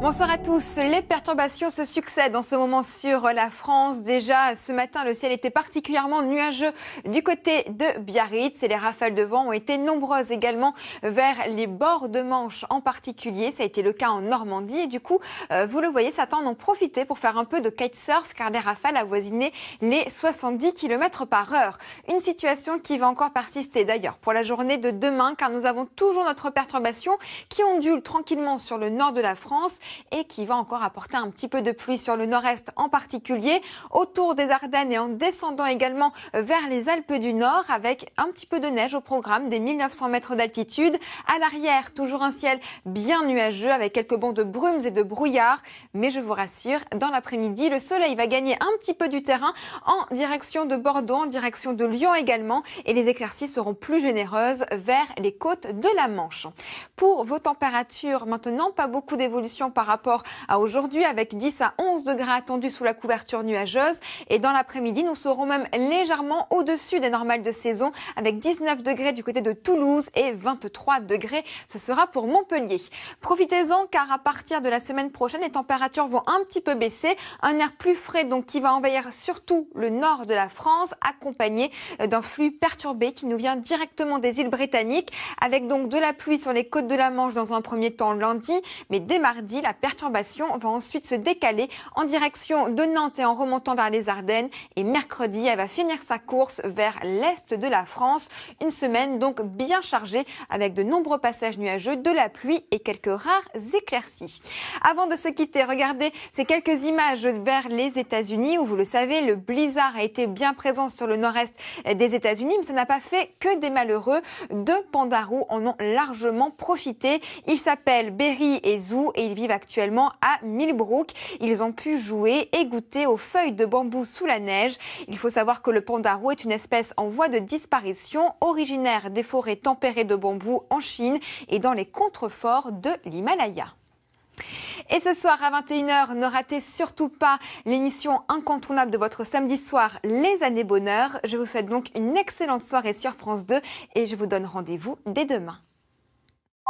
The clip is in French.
Bonsoir à tous. Les perturbations se succèdent en ce moment sur la France. Déjà ce matin, le ciel était particulièrement nuageux du côté de Biarritz et les rafales de vent ont été nombreuses également vers les bords de Manche en particulier. Ça a été le cas en Normandie et du coup, vous le voyez, certains en ont profité pour faire un peu de kitesurf car les rafales avoisinaient les 70 km/h. Une situation qui va encore persister d'ailleurs pour la journée de demain car nous avons toujours notre perturbation qui ondule tranquillement sur le nord de la France et qui va encore apporter un petit peu de pluie sur le nord-est en particulier, autour des Ardennes et en descendant également vers les Alpes du Nord avec un petit peu de neige au programme des 1900 mètres d'altitude. À l'arrière, toujours un ciel bien nuageux avec quelques bancs de brumes et de brouillard. Mais je vous rassure, dans l'après-midi, le soleil va gagner un petit peu du terrain en direction de Bordeaux, en direction de Lyon également et les éclaircies seront plus généreuses vers les côtes de la Manche. Pour vos températures, maintenant, pas beaucoup d'évolution par rapport à aujourd'hui avec 10 à 11 degrés attendus sous la couverture nuageuse et dans l'après-midi nous serons même légèrement au-dessus des normales de saison avec 19 degrés du côté de Toulouse et 23 degrés ce sera pour Montpellier. Profitez-en car à partir de la semaine prochaine les températures vont un petit peu baisser, un air plus frais donc qui va envahir surtout le nord de la France accompagné d'un flux perturbé qui nous vient directement des îles britanniques avec donc de la pluie sur les côtes de la Manche dans un premier temps lundi mais dès mardi la perturbation va ensuite se décaler en direction de Nantes et en remontant vers les Ardennes. Et mercredi, elle va finir sa course vers l'est de la France. Une semaine donc bien chargée avec de nombreux passages nuageux, de la pluie et quelques rares éclaircies. Avant de se quitter, regardez ces quelques images vers les États-Unis où vous le savez, le blizzard a été bien présent sur le nord-est des États-Unis, mais ça n'a pas fait que des malheureux. Deux pandarous en ont largement profité. Ils s'appellent Berry et Zou et ils vivent actuellement à Millbrook. Ils ont pu jouer et goûter aux feuilles de bambou sous la neige. Il faut savoir que le pandarou est une espèce en voie de disparition, originaire des forêts tempérées de bambou en Chine et dans les contreforts de l'Himalaya. Et ce soir à 21h, ne ratez surtout pas l'émission incontournable de votre samedi soir, Les Années Bonheur. Je vous souhaite donc une excellente soirée sur France 2 et je vous donne rendez-vous dès demain.